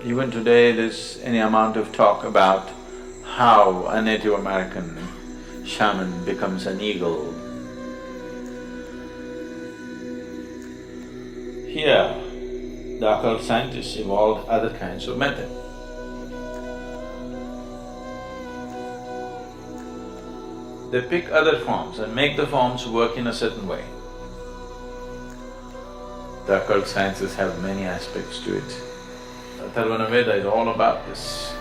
Even today there's any amount of talk about how a Native American shaman becomes an eagle. Here, the occult scientists evolved other kinds of method. They pick other forms and make the forms work in a certain way. The occult sciences have many aspects to it. The Atharvana Veda is all about this.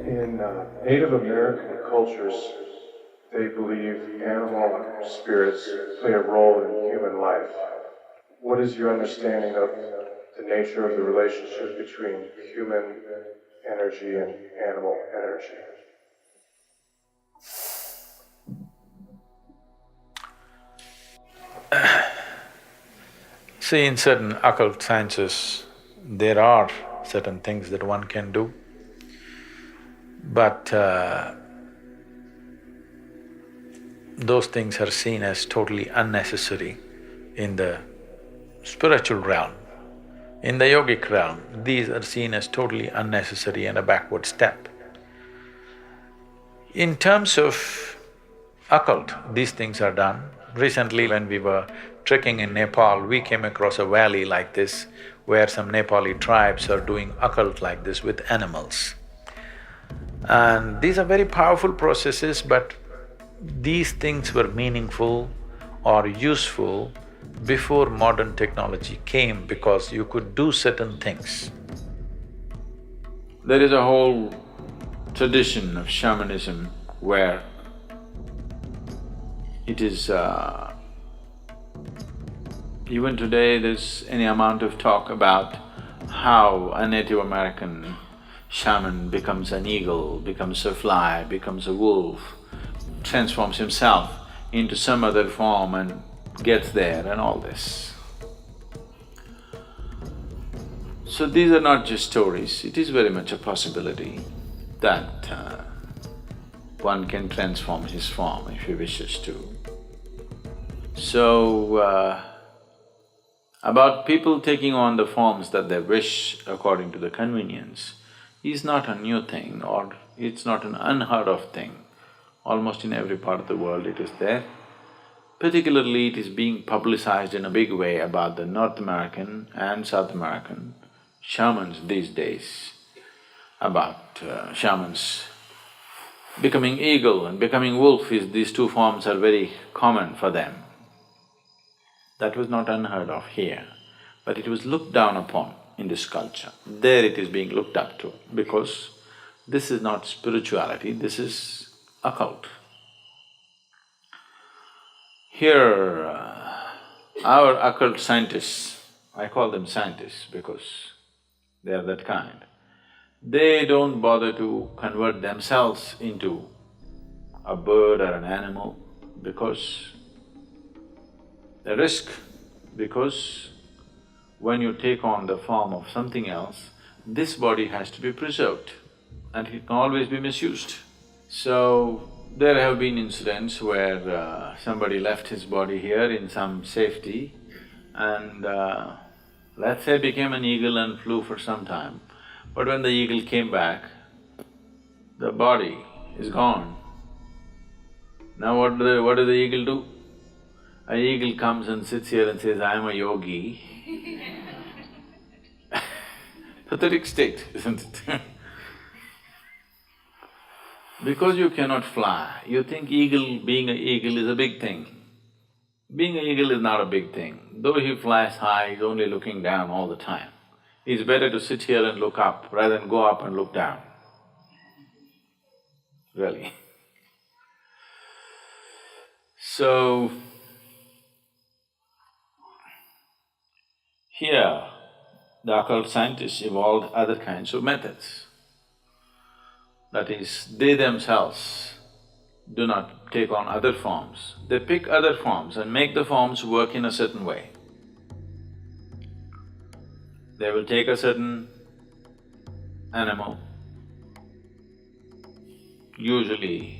In Native American cultures, they believe animal spirits play a role in human life. What is your understanding of the nature of the relationship between human energy and animal energy? See, in certain occult sciences, there are certain things that one can do, but those things are seen as totally unnecessary in the spiritual realm. In the yogic realm, these are seen as totally unnecessary and a backward step. In terms of occult, these things are done. Recently when we were trekking in Nepal, we came across a valley like this where some Nepali tribes are doing occult like this with animals. And these are very powerful processes, but these things were meaningful or useful before modern technology came because you could do certain things. There is a whole tradition of shamanism where it is… even today there's any amount of talk about how a Native American shaman becomes an eagle, becomes a fly, becomes a wolf, transforms himself into some other form and gets there and all this. So these are not just stories, it is very much a possibility that one can transform his form if he wishes to. So, about people taking on the forms that they wish according to the convenience is not a new thing or it's not an unheard of thing. Almost in every part of the world it is there. Particularly it is being publicized in a big way about the North American and South American shamans these days, about shamans becoming eagle and becoming wolf these two forms are very common for them. That was not unheard of here, but it was looked down upon in this culture. There it is being looked up to because this is not spirituality, this is occult. Here, our occult scientists, I call them scientists because they are that kind, they don't bother to convert themselves into a bird or an animal because the risk, because when you take on the form of something else, this body has to be preserved and it can always be misused. So, there have been incidents where somebody left his body here in some safety and let's say became an eagle and flew for some time. But when the eagle came back, the body is gone. Now what does the eagle do? An eagle comes and sits here and says, I am a yogi. Pathetic state, isn't it? Because you cannot fly, you think being an eagle is a big thing. Being an eagle is not a big thing. Though he flies high, he's only looking down all the time. It's better to sit here and look up rather than go up and look down. Really. So, here, the occult scientists evolved other kinds of methods. That is, they themselves do not take on other forms, they pick other forms and make the forms work in a certain way. They will take a certain animal, usually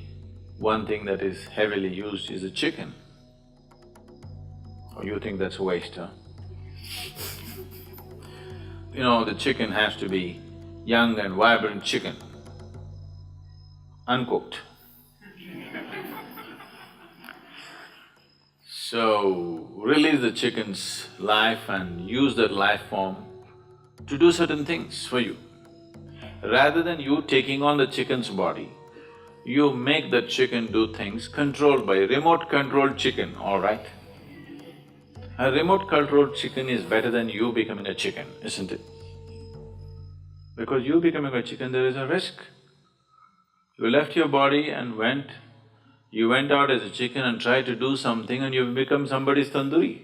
One thing that is heavily used is a chicken. Oh, you think that's a waste, huh? The chicken has to be young and vibrant chicken, uncooked. So, release the chicken's life and use that life form to do certain things for you. Rather than you taking on the chicken's body, you make that chicken do things controlled by remote-controlled chicken, all right? A remote-controlled chicken is better than you becoming a chicken, isn't it? Because you becoming a chicken, there is a risk. You left your body and you went out as a chicken and tried to do something and you've become somebody's tandoori.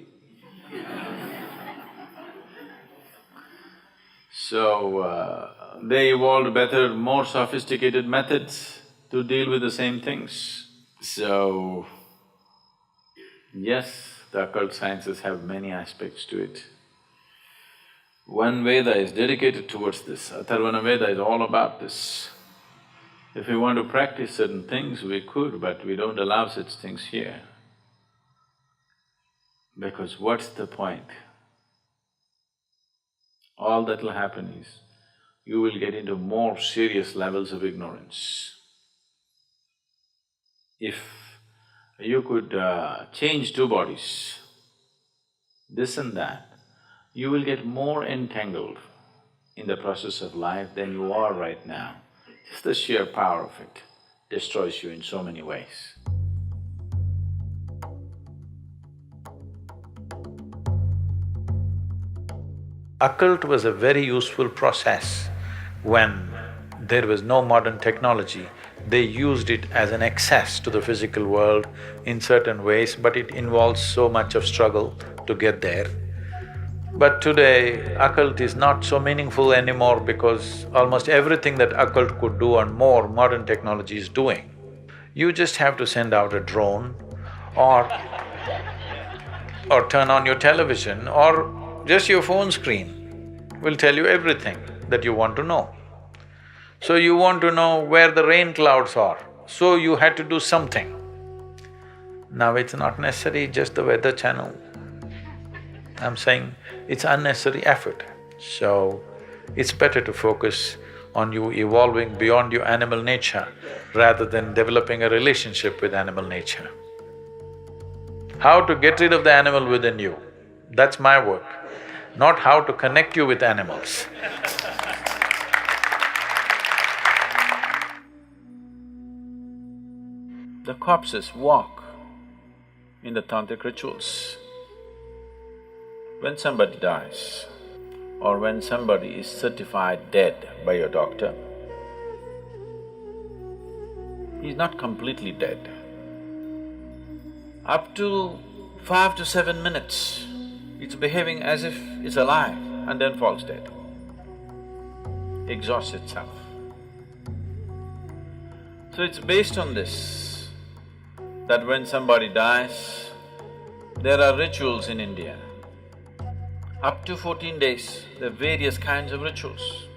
So, they evolved better, more sophisticated methods to deal with the same things. So, yes, the occult sciences have many aspects to it. One Veda is dedicated towards this, Atharvana Veda is all about this. If we want to practice certain things, we could, but we don't allow such things here. Because what's the point? All that will happen is, you will get into more serious levels of ignorance. If you could change two bodies, this and that, you will get more entangled in the process of life than you are right now. Just the sheer power of it destroys you in so many ways. Occult was a very useful process when there was no modern technology. They used it as an access to the physical world in certain ways, but it involves so much of struggle to get there. But today, occult is not so meaningful anymore because almost everything that occult could do and more, modern technology is doing. You just have to send out a drone or turn on your television or just your phone screen will tell you everything that you want to know. So you want to know where the rain clouds are, so you had to do something. Now it's not necessary just the weather channel. I'm saying it's unnecessary effort. So, it's better to focus on you evolving beyond your animal nature rather than developing a relationship with animal nature. How to get rid of the animal within you, that's my work, not how to connect you with animals. The corpses walk in the tantric rituals. When somebody dies, or when somebody is certified dead by your doctor, he's not completely dead. Up to 5 to 7 minutes, it's behaving as if it's alive and then falls dead, exhausts itself. So it's based on this, that when somebody dies, there are rituals in India. Up to 14 days, there are various kinds of rituals.